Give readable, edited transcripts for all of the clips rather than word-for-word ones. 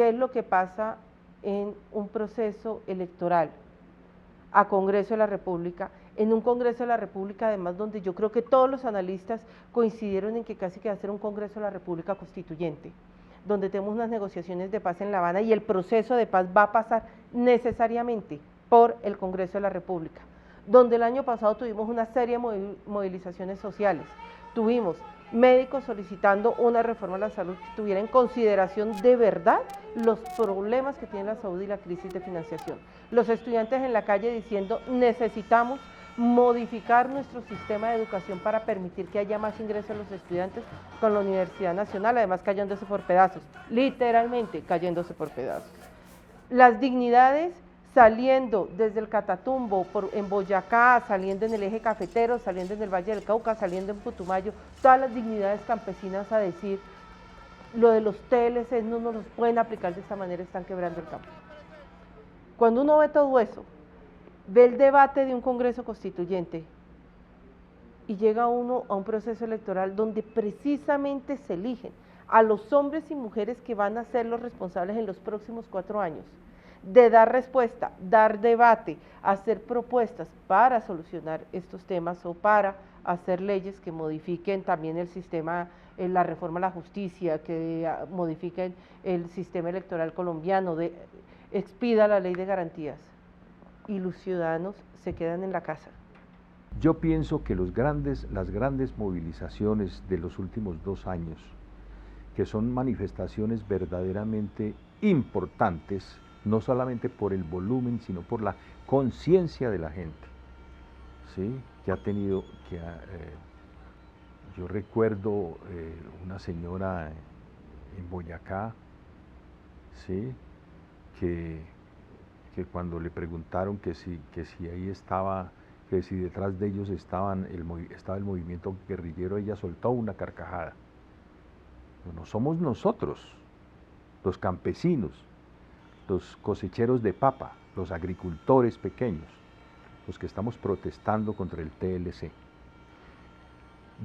¿Qué es lo que pasa en un proceso electoral a Congreso de la República? En un Congreso de la República, además, donde yo creo que todos los analistas coincidieron en que casi que va a ser un Congreso de la República constituyente, donde tenemos unas negociaciones de paz en La Habana y el proceso de paz va a pasar necesariamente por el Congreso de la República, donde el año pasado tuvimos una serie de movilizaciones sociales, tuvimos médicos solicitando una reforma a la salud que tuviera en consideración de verdad los problemas que tiene la salud y la crisis de financiación, los estudiantes en la calle diciendo necesitamos modificar nuestro sistema de educación para permitir que haya más ingresos a los estudiantes con la Universidad Nacional, además cayéndose por pedazos, literalmente cayéndose por pedazos. Las dignidades saliendo desde el Catatumbo, en Boyacá, saliendo en el eje cafetero, saliendo en el Valle del Cauca, saliendo en Putumayo, todas las dignidades campesinas a decir, lo de los TLC no nos los pueden aplicar de esta manera, están quebrando el campo. Cuando uno ve todo eso, ve el debate de un Congreso Constituyente y llega uno a un proceso electoral donde precisamente se eligen a los hombres y mujeres que van a ser los responsables en los próximos 4 años de dar respuesta, dar debate, hacer propuestas para solucionar estos temas o para hacer leyes que modifiquen también el sistema, la reforma a la justicia, que modifiquen el sistema electoral colombiano, expida la ley de garantías, y los ciudadanos se quedan en la casa. Yo pienso que las grandes movilizaciones de los últimos 2 años, que son manifestaciones verdaderamente importantes, no solamente por el volumen, sino por la conciencia de la gente, ¿sí? Que ha tenido, yo recuerdo una señora en Boyacá, ¿sí? que cuando le preguntaron que si ahí estaba, que si detrás de ellos estaba el movimiento guerrillero, ella soltó una carcajada. No somos nosotros, los campesinos, los cosecheros de papa, los agricultores pequeños, los que estamos protestando contra el TLC.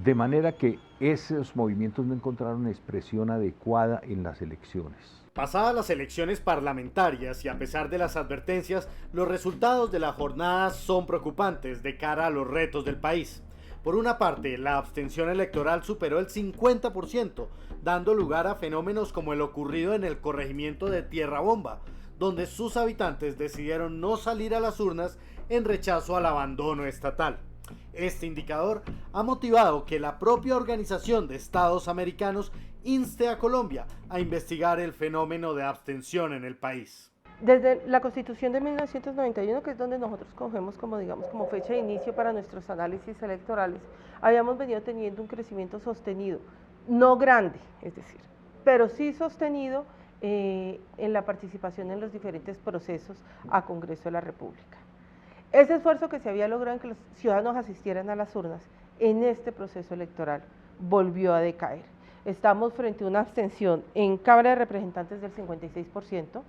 De manera que esos movimientos no encontraron expresión adecuada en las elecciones. Pasadas las elecciones parlamentarias y a pesar de las advertencias, los resultados de la jornada son preocupantes de cara a los retos del país. Por una parte, la abstención electoral superó el 50%, dando lugar a fenómenos como el ocurrido en el corregimiento de Tierra Bomba, donde sus habitantes decidieron no salir a las urnas en rechazo al abandono estatal. Este indicador ha motivado que la propia Organización de Estados Americanos inste a Colombia a investigar el fenómeno de abstención en el país. Desde la Constitución de 1991, que es donde nosotros cogemos como fecha de inicio para nuestros análisis electorales, habíamos venido teniendo un crecimiento sostenido, no grande, es decir, pero sí sostenido en la participación en los diferentes procesos a Congreso de la República. Ese esfuerzo que se había logrado en que los ciudadanos asistieran a las urnas en este proceso electoral volvió a decaer. Estamos frente a una abstención en Cámara de Representantes del 56%,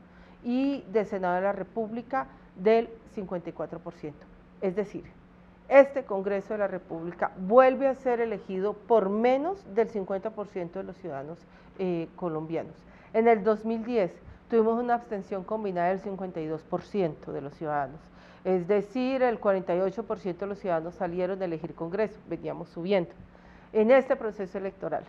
y de Senado de la República del 54%. Es decir, este Congreso de la República vuelve a ser elegido por menos del 50% de los ciudadanos colombianos. En el 2010 tuvimos una abstención combinada del 52% de los ciudadanos, es decir, el 48% de los ciudadanos salieron a elegir Congreso, veníamos subiendo. En este proceso electoral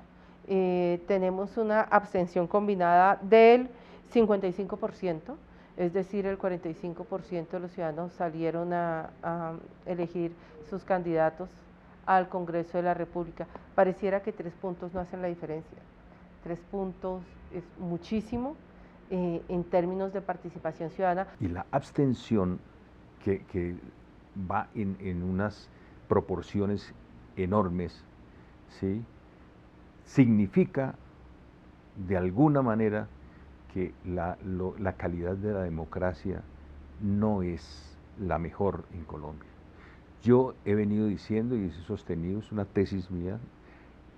tenemos una abstención combinada del 55%, es decir, el 45% de los ciudadanos salieron a elegir sus candidatos al Congreso de la República. Pareciera que 3 puntos no hacen la diferencia. 3 puntos es muchísimo en términos de participación ciudadana. Y la abstención que va en unas proporciones enormes, ¿sí? Significa de alguna manera que la calidad de la democracia no es la mejor en Colombia. Yo he venido diciendo, y he sostenido, es una tesis mía,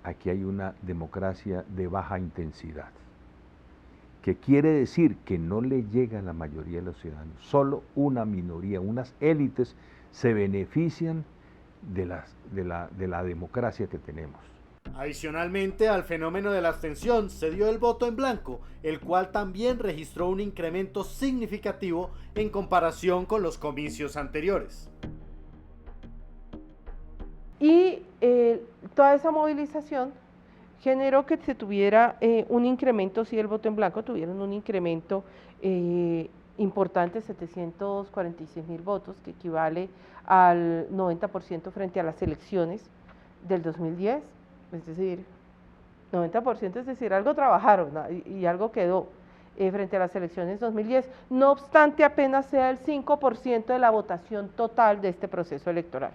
aquí hay una democracia de baja intensidad, que quiere decir que no le llega a la mayoría de los ciudadanos, solo una minoría, unas élites se benefician de la democracia que tenemos. Adicionalmente al fenómeno de la abstención se dio el voto en blanco, el cual también registró un incremento significativo en comparación con los comicios anteriores. Y toda esa movilización generó que se tuviera un incremento, sí, el voto en blanco, tuvieron un incremento importante, 746.000 votos, que equivale al 90% frente a las elecciones del 2010, es decir, 90%, es decir, algo trabajaron y algo quedó frente a las elecciones 2010, no obstante apenas sea el 5% de la votación total de este proceso electoral.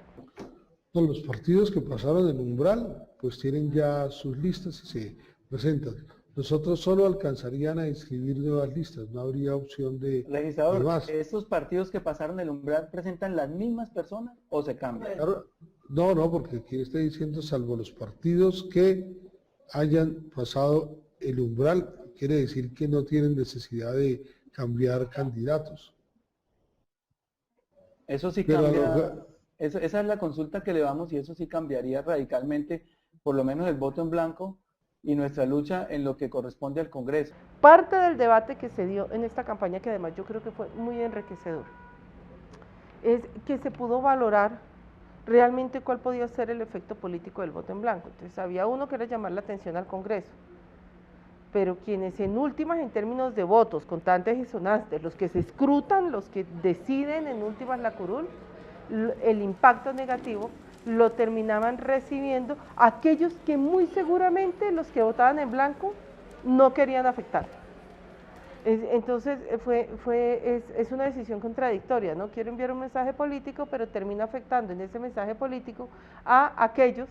Los partidos que pasaron el umbral pues tienen ya sus listas y se presentan. Nosotros solo alcanzarían a inscribir nuevas listas, no habría opción de Registrador, más. ¿estos partidos que pasaron el umbral presentan las mismas personas o se cambian? No, porque aquí está diciendo salvo los partidos que hayan pasado el umbral, quiere decir que no tienen necesidad de cambiar candidatos. Eso sí cambia, esa es la consulta que le damos y eso sí cambiaría radicalmente, por lo menos el voto en blanco y nuestra lucha en lo que corresponde al Congreso. Parte del debate que se dio en esta campaña, que además yo creo que fue muy enriquecedor, es que se pudo valorar realmente cuál podía ser el efecto político del voto en blanco. Entonces había uno que era llamar la atención al Congreso, pero quienes en últimas, en términos de votos, contantes y sonantes, los que se escrutan, los que deciden en últimas la curul, el impacto negativo lo terminaban recibiendo aquellos que muy seguramente los que votaban en blanco no querían afectar. Entonces es una decisión contradictoria, no quiero enviar un mensaje político, pero termina afectando en ese mensaje político a aquellos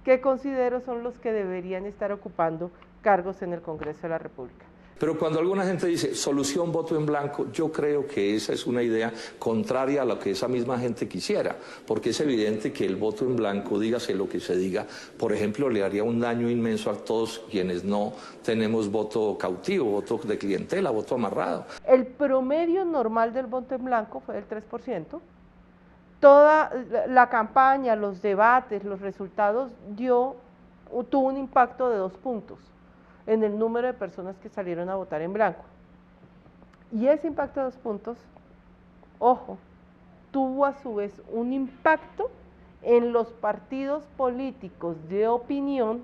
que considero son los que deberían estar ocupando cargos en el Congreso de la República. Pero cuando alguna gente dice solución voto en blanco, yo creo que esa es una idea contraria a lo que esa misma gente quisiera, porque es evidente que el voto en blanco, dígase lo que se diga, por ejemplo, le haría un daño inmenso a todos quienes no tenemos voto cautivo, voto de clientela, voto amarrado. El promedio normal del voto en blanco fue del 3%. Toda la campaña, los debates, los resultados tuvo un impacto de 2 puntos en el número de personas que salieron a votar en blanco. Y ese impacto de 2 puntos, ojo, tuvo a su vez un impacto en los partidos políticos de opinión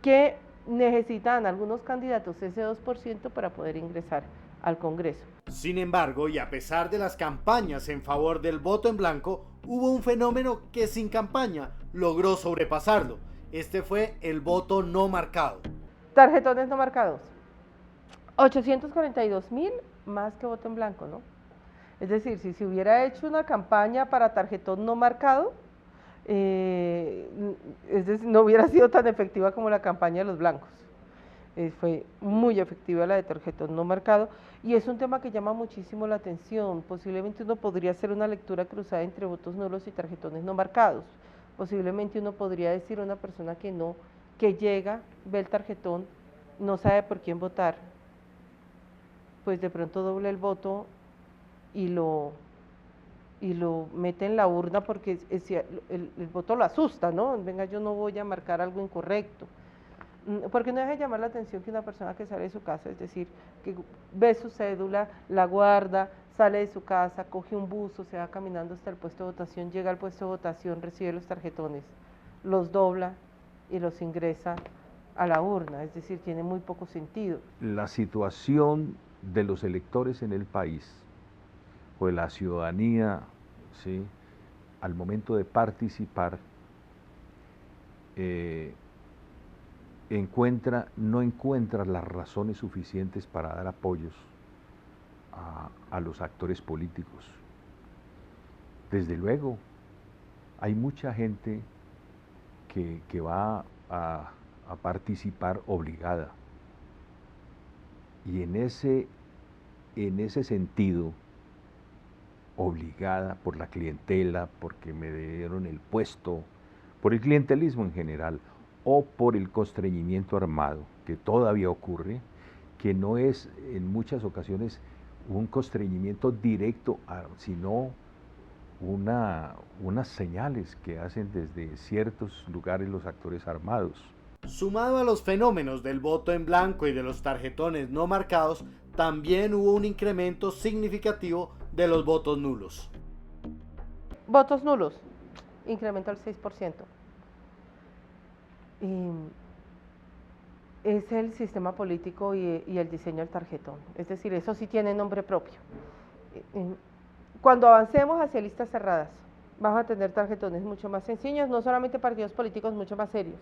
que necesitan algunos candidatos ese 2% para poder ingresar al Congreso. Sin embargo, y a pesar de las campañas en favor del voto en blanco, hubo un fenómeno que sin campaña logró sobrepasarlo. Este fue el voto no marcado. Tarjetones no marcados, 842.000 más que voto en blanco, ¿no? Es decir, si se hubiera hecho una campaña para tarjetón no marcado, es decir, no hubiera sido tan efectiva como la campaña de los blancos. Fue muy efectiva la de tarjetón no marcado y es un tema que llama muchísimo la atención. Posiblemente uno podría hacer una lectura cruzada entre votos nulos y tarjetones no marcados. Posiblemente uno podría decir a una persona que llega, ve el tarjetón, no sabe por quién votar, pues de pronto dobla el voto y lo mete en la urna porque el voto lo asusta, ¿no? Venga, yo no voy a marcar algo incorrecto. Porque no deja de llamar la atención que una persona que sale de su casa, es decir, que ve su cédula, la guarda, sale de su casa, coge un bus o se va caminando hasta el puesto de votación, llega al puesto de votación, recibe los tarjetones, los dobla y los ingresa a la urna, es decir, tiene muy poco sentido. La situación de los electores en el país, o de la ciudadanía, ¿sí?, al momento de participar, no encuentra las razones suficientes para dar apoyos a los actores políticos. Desde luego, hay mucha gente que va a participar obligada. Y en ese sentido, obligada por la clientela, porque me dieron el puesto, por el clientelismo en general, o por el constreñimiento armado, que todavía ocurre, que no es en muchas ocasiones un constreñimiento directo, sino unas señales que hacen desde ciertos lugares los actores armados. Sumado a los fenómenos del voto en blanco y de los tarjetones no marcados, también hubo un incremento significativo de los votos nulos. Votos nulos, incremento al 6%. Es el sistema político y el diseño del tarjetón, es decir, eso sí tiene nombre propio. Cuando avancemos hacia listas cerradas, vamos a tener tarjetones mucho más sencillos, no solamente partidos políticos mucho más serios,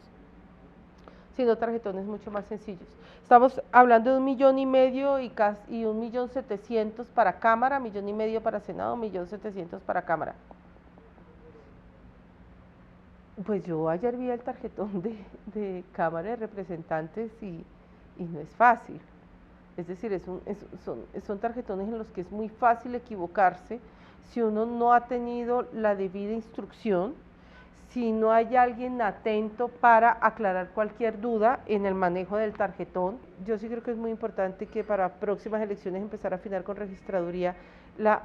sino tarjetones mucho más sencillos. Estamos hablando de 1,5 millones y 1.700.000 para Cámara, 1,5 millones para Senado, 1.700.000 para Cámara. Pues yo ayer vi el tarjetón de Cámara de Representantes y no es fácil. Es decir, son tarjetones en los que es muy fácil equivocarse si uno no ha tenido la debida instrucción, si no hay alguien atento para aclarar cualquier duda en el manejo del tarjetón. Yo sí creo que es muy importante que para próximas elecciones empezar a afinar con registraduría.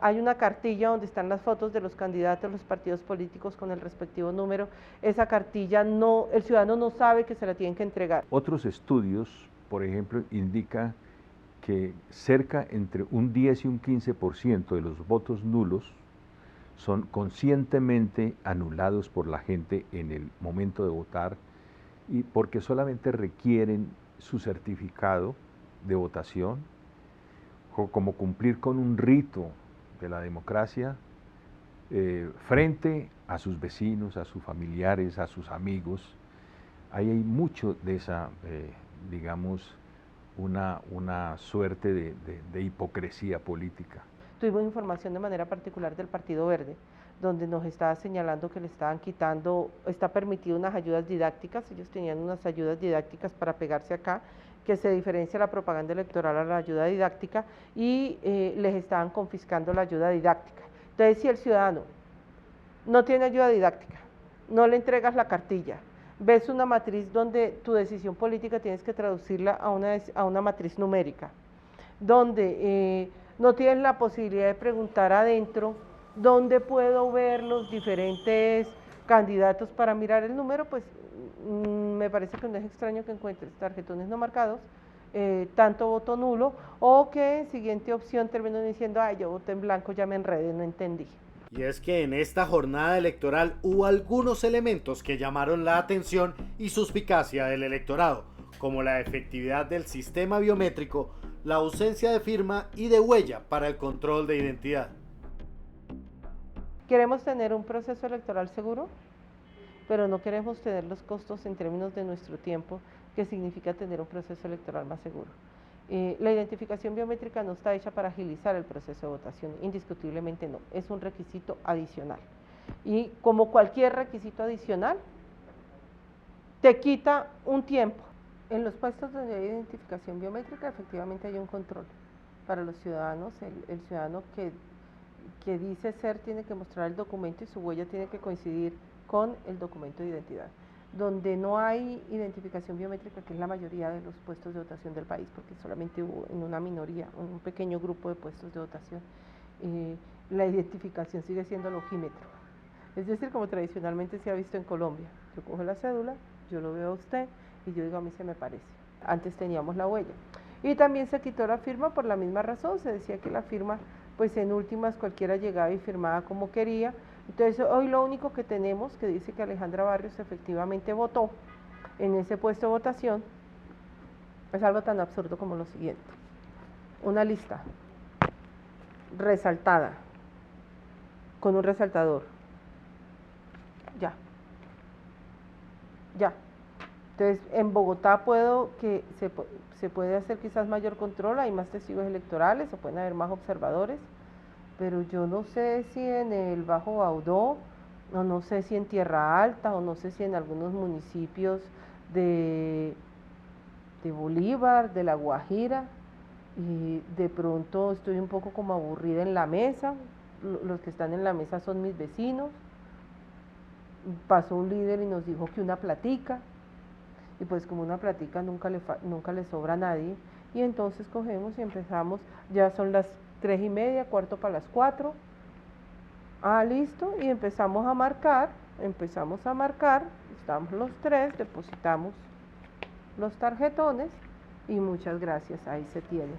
Hay una cartilla donde están las fotos de los candidatos, los partidos políticos con el respectivo número. Esa cartilla el ciudadano no sabe que se la tienen que entregar. Otros estudios, por ejemplo, indican que cerca entre un 10 y un 15% de los votos nulos son conscientemente anulados por la gente en el momento de votar y porque solamente requieren su certificado de votación, como cumplir con un rito de la democracia frente a sus vecinos, a sus familiares, a sus amigos. Ahí hay mucho de esa, digamos, una suerte de hipocresía política. Tuvimos información de manera particular del Partido Verde, donde nos estaba señalando que le estaban quitando, está permitido unas ayudas didácticas, ellos tenían unas ayudas didácticas para pegarse acá, que se diferencia la propaganda electoral a la ayuda didáctica, y les estaban confiscando la ayuda didáctica. Entonces, si el ciudadano no tiene ayuda didáctica, no le entregas la cartilla, ves una matriz donde tu decisión política tienes que traducirla a una matriz numérica, donde no tienes la posibilidad de preguntar adentro dónde puedo ver los diferentes candidatos para mirar el número, pues me parece que no es extraño que encuentres tarjetones no marcados, tanto voto nulo, o que en siguiente opción terminen diciendo, ay, yo voté en blanco, ya me enredé, no entendí. Y es que en esta jornada electoral hubo algunos elementos que llamaron la atención y suspicacia del electorado, como la efectividad del sistema biométrico, la ausencia de firma y de huella para el control de identidad. Queremos tener un proceso electoral seguro, pero no queremos tener los costos en términos de nuestro tiempo, que significa tener un proceso electoral más seguro. La identificación biométrica no está hecha para agilizar el proceso de votación, indiscutiblemente no, es un requisito adicional. Y como cualquier requisito adicional, te quita un tiempo. En los puestos donde hay identificación biométrica, efectivamente hay un control para los ciudadanos. El ciudadano que dice ser tiene que mostrar el documento y su huella tiene que coincidir con el documento de identidad. Donde no hay identificación biométrica, que es la mayoría de los puestos de votación del país, porque solamente hubo en una minoría, un pequeño grupo de puestos de votación, la identificación sigue siendo el ojímetro. Es decir, como tradicionalmente se ha visto en Colombia, yo cojo la cédula, yo lo veo a usted y yo digo, a mí se me parece. Antes teníamos la huella. Y también se quitó la firma por la misma razón, se decía que la firma, pues en últimas cualquiera llegaba y firmaba como quería. Entonces hoy lo único que tenemos, que dice que Alejandra Barrios efectivamente votó en ese puesto de votación, es algo tan absurdo como lo siguiente: una lista resaltada con un resaltador, ya. Entonces en Bogotá se puede hacer quizás mayor control, hay más testigos electorales o pueden haber más observadores, pero yo no sé si en el Bajo Baudó, o no sé si en Tierra Alta, o no sé si en algunos municipios de Bolívar, de La Guajira, y de pronto estoy un poco como aburrida en la mesa, los que están en la mesa son mis vecinos, pasó un líder y nos dijo que una platica, y pues como una platica nunca le sobra a nadie, y entonces cogemos y empezamos, ya son las 3:30, 4:45, Ah, listo, y empezamos a marcar, estamos los tres, depositamos los tarjetones y muchas gracias, ahí se tiene.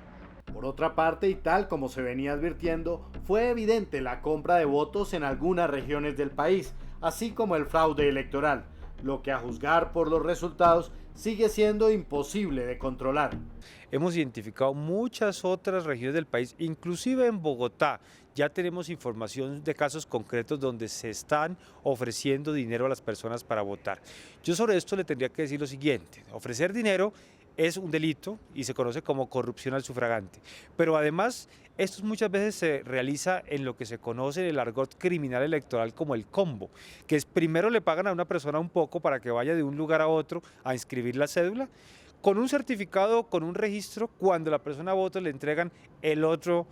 Por otra parte, y tal como se venía advirtiendo, fue evidente la compra de votos en algunas regiones del país, así como el fraude electoral, lo que a juzgar por los resultados sigue siendo imposible de controlar. Hemos identificado muchas otras regiones del país, inclusive en Bogotá. Ya tenemos información de casos concretos donde se están ofreciendo dinero a las personas para votar. Yo sobre esto le tendría que decir lo siguiente: ofrecer dinero es un delito y se conoce como corrupción al sufragante. Pero además, esto muchas veces se realiza en lo que se conoce en el argot criminal electoral como el combo, que es primero le pagan a una persona un poco para que vaya de un lugar a otro a inscribir la cédula, con un certificado, con un registro, cuando la persona vota le entregan el otro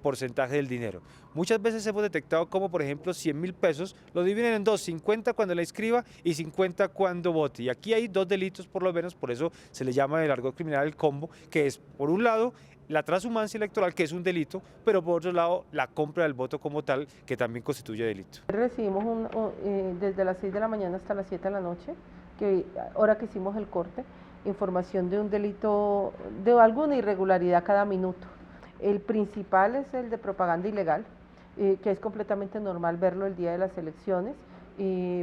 porcentaje del dinero. Muchas veces hemos detectado como, por ejemplo, 100.000 pesos lo dividen en dos: 50 cuando la inscriba y 50 cuando vote. Y aquí hay dos delitos por lo menos, por eso se le llama en el argot criminal el combo, que es, por un lado, la transhumancia electoral, que es un delito, pero por otro lado, la compra del voto como tal, que también constituye delito. Recibimos desde las 6 de la mañana hasta las 7 de la noche, hora que hicimos el corte, información de un delito, de alguna irregularidad cada minuto. El principal es el de propaganda ilegal, que es completamente normal verlo el día de las elecciones,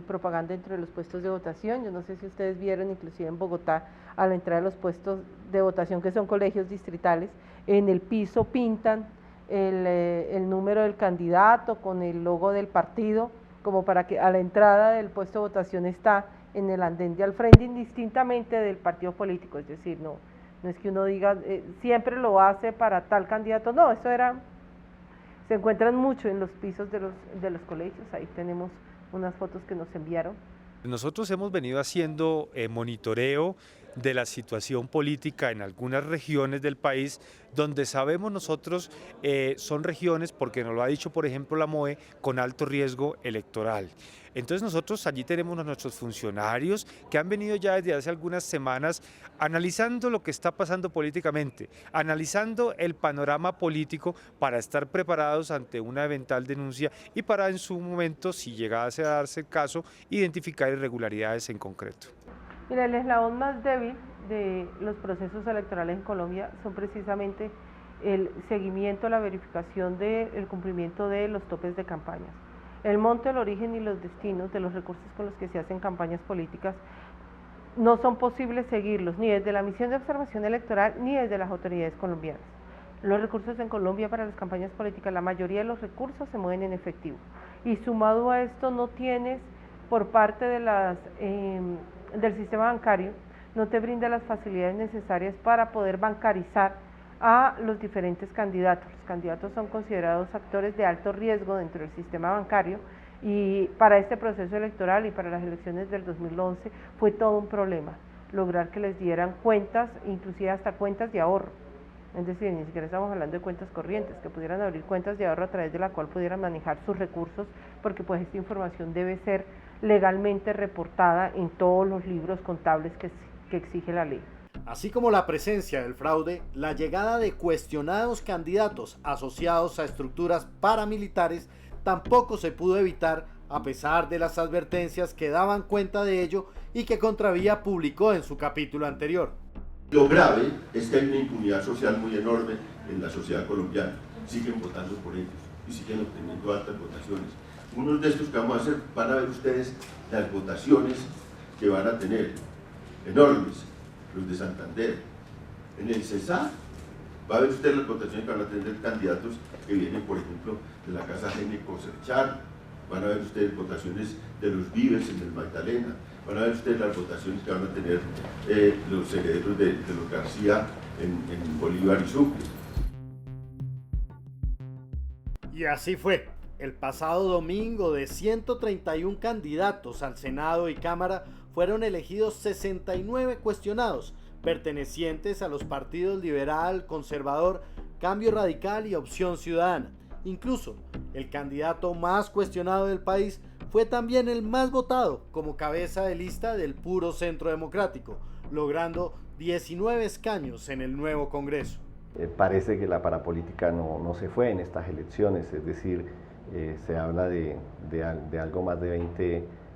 propaganda entre los puestos de votación. Yo no sé si ustedes vieron, inclusive en Bogotá, a la entrada de los puestos de votación, que son colegios distritales, en el piso pintan el número del candidato con el logo del partido, como para que a la entrada del puesto de votación está en el andén de al frente, indistintamente del partido político. Es decir, no es que uno diga siempre lo hace para tal candidato, no, se encuentran mucho en los pisos de los colegios. Ahí tenemos unas fotos que nos enviaron. Nosotros hemos venido haciendo monitoreo de la situación política en algunas regiones del país donde sabemos nosotros son regiones, porque nos lo ha dicho por ejemplo la MOE, con alto riesgo electoral. Entonces nosotros allí tenemos a nuestros funcionarios que han venido ya desde hace algunas semanas analizando lo que está pasando políticamente, analizando el panorama político para estar preparados ante una eventual denuncia y para en su momento, si llegase a darse el caso, identificar irregularidades en concreto. Mira, el eslabón más débil de los procesos electorales en Colombia son precisamente el seguimiento, la verificación del cumplimiento de los topes de campañas. El monto, el origen y los destinos de los recursos con los que se hacen campañas políticas no son posibles seguirlos ni desde la misión de observación electoral ni desde las autoridades colombianas. Los recursos en Colombia para las campañas políticas, la mayoría de los recursos se mueven en efectivo, y sumado a esto no tienes por parte de del sistema bancario, no te brinda las facilidades necesarias para poder bancarizar a los diferentes candidatos. Los candidatos son considerados actores de alto riesgo dentro del sistema bancario, y para este proceso electoral y para las elecciones del 2011 fue todo un problema lograr que les dieran cuentas, inclusive hasta cuentas de ahorro. Es decir, ni siquiera estamos hablando de cuentas corrientes, que pudieran abrir cuentas de ahorro a través de la cual pudieran manejar sus recursos, porque pues esta información debe ser legalmente reportada en todos los libros contables que exige la ley. Así como la presencia del fraude, la llegada de cuestionados candidatos asociados a estructuras paramilitares tampoco se pudo evitar, a pesar de las advertencias que daban cuenta de ello y que Contravía publicó en su capítulo anterior. Lo grave es que hay una impunidad social muy enorme en la sociedad colombiana. Siguen votando por ellos y siguen obteniendo altas votaciones. Unos de estos que vamos a hacer, van a ver ustedes las votaciones que van a tener, enormes, los de Santander. En el CESA va a ver usted las votaciones que van a tener candidatos que vienen, por ejemplo, de la Casa Jaime Coserchar. Van a ver ustedes votaciones de los Vives en el Magdalena. Van a ver ustedes las votaciones que van a tener los herederos de los García en Bolívar y Sucre. Y así fue. El pasado domingo, de 131 candidatos al Senado y Cámara, fueron elegidos 69 cuestionados, pertenecientes a los partidos Liberal, Conservador, Cambio Radical y Opción Ciudadana. Incluso, el candidato más cuestionado del país fue también el más votado como cabeza de lista del puro Centro Democrático, logrando 19 escaños en el nuevo Congreso. Parece que la parapolítica no se fue en estas elecciones, es decir, Se habla de algo más de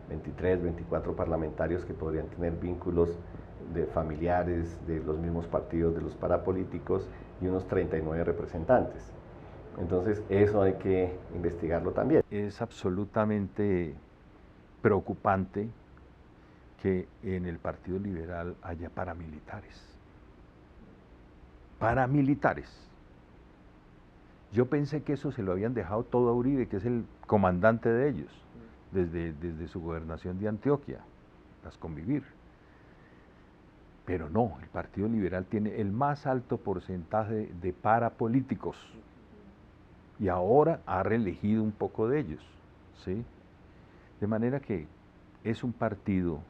23, 24 parlamentarios que podrían tener vínculos de familiares, de los mismos partidos, de los parapolíticos, y unos 39 representantes. Entonces eso hay que investigarlo también. Es absolutamente preocupante que en el Partido Liberal haya paramilitares. Paramilitares. Yo pensé que eso se lo habían dejado todo a Uribe, que es el comandante de ellos, desde su gobernación de Antioquia, las Convivir. Pero no, el Partido Liberal tiene el más alto porcentaje de parapolíticos y ahora ha reelegido un poco de ellos, ¿sí? De manera que es un partido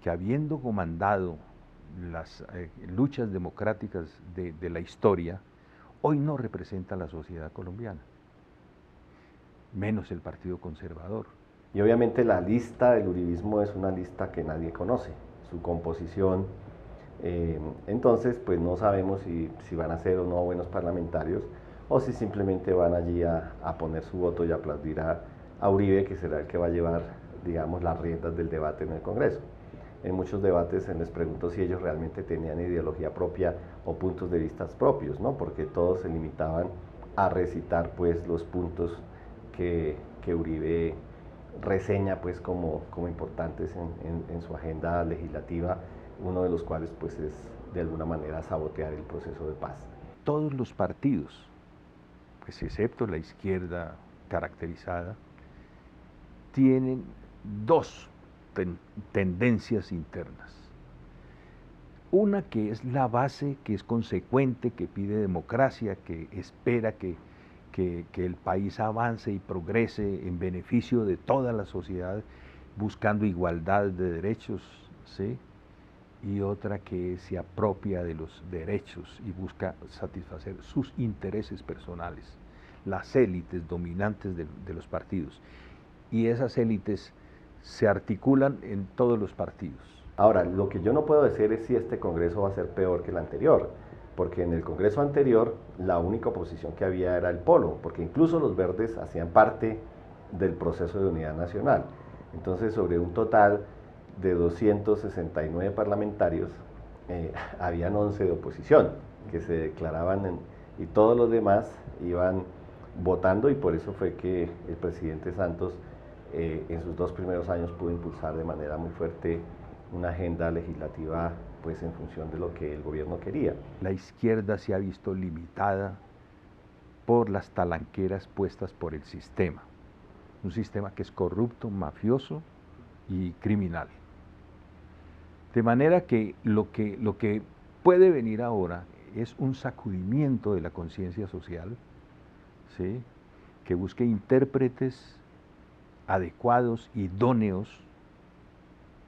que, habiendo comandado las luchas democráticas de la historia, hoy no representa a la sociedad colombiana, menos el Partido Conservador. Y obviamente la lista del uribismo es una lista que nadie conoce, su composición, entonces pues no sabemos si van a ser o no buenos parlamentarios, o si simplemente van allí a poner su voto y aplaudir a Uribe, que será el que va a llevar, digamos, las riendas del debate en el Congreso. En muchos debates se les preguntó si ellos realmente tenían ideología propia o puntos de vista propios, ¿no? Porque todos se limitaban a recitar pues los puntos que Uribe reseña pues como importantes en su agenda legislativa, uno de los cuales pues es de alguna manera sabotear el proceso de paz. Todos los partidos, pues excepto la izquierda caracterizada, tienen dos tendencias internas. Una que es la base, que es consecuente, que pide democracia, que espera que el país avance y progrese en beneficio de toda la sociedad, buscando igualdad de derechos, ¿sí? Y otra que se apropia de los derechos y busca satisfacer sus intereses personales, las élites dominantes de los partidos. Y esas élites se articulan en todos los partidos. Ahora, lo que yo no puedo decir es si este Congreso va a ser peor que el anterior, porque en el Congreso anterior la única oposición que había era el Polo, porque incluso los verdes hacían parte del proceso de unidad nacional. Entonces, sobre un total de 269 parlamentarios, habían 11 de oposición, que se declaraban, y todos los demás iban votando, y por eso fue que el presidente Santos en sus 2 primeros años pudo impulsar de manera muy fuerte una agenda legislativa pues en función de lo que el gobierno quería. La izquierda se ha visto limitada por las talanqueras puestas por el sistema, un sistema que es corrupto, mafioso y criminal. De manera que lo que puede venir ahora es un sacudimiento de la conciencia social, ¿sí? Que busque intérpretes adecuados, idóneos,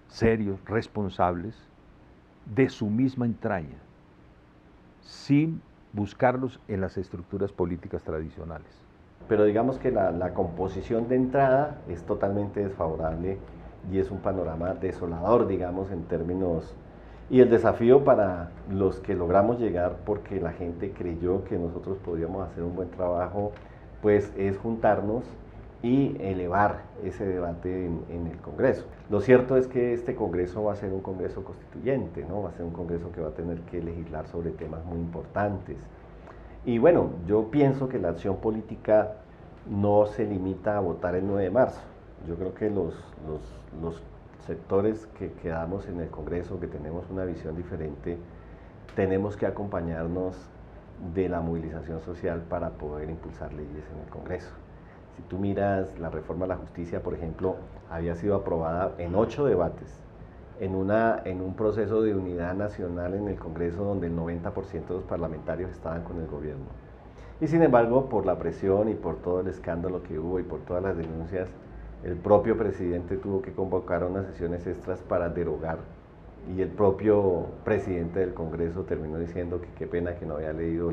serios, responsables, de su misma entraña, sin buscarlos en las estructuras políticas tradicionales. Pero digamos que la composición de entrada es totalmente desfavorable y es un panorama desolador, digamos, en términos... Y el desafío para los que logramos llegar, porque la gente creyó que nosotros podíamos hacer un buen trabajo, pues es juntarnos y elevar ese debate en el Congreso. Lo cierto es que este Congreso va a ser un Congreso constituyente, ¿no? Va a ser un Congreso que va a tener que legislar sobre temas muy importantes. Y bueno, yo pienso que la acción política no se limita a votar el 9 de marzo. Yo creo que los sectores que quedamos en el Congreso, que tenemos una visión diferente, tenemos que acompañarnos de la movilización social para poder impulsar leyes en el Congreso. Si tú miras la reforma a la justicia, por ejemplo, había sido aprobada en 8 debates, en un proceso de unidad nacional en el Congreso donde el 90% de los parlamentarios estaban con el gobierno. Y sin embargo, por la presión y por todo el escándalo que hubo y por todas las denuncias, el propio presidente tuvo que convocar unas sesiones extras para derogar, y el propio presidente del Congreso terminó diciendo que qué pena que no había leído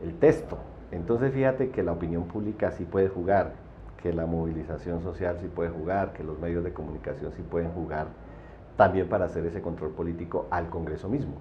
el texto. Entonces fíjate que la opinión pública sí puede jugar, que la movilización social sí puede jugar, que los medios de comunicación sí pueden jugar también para hacer ese control político al Congreso mismo.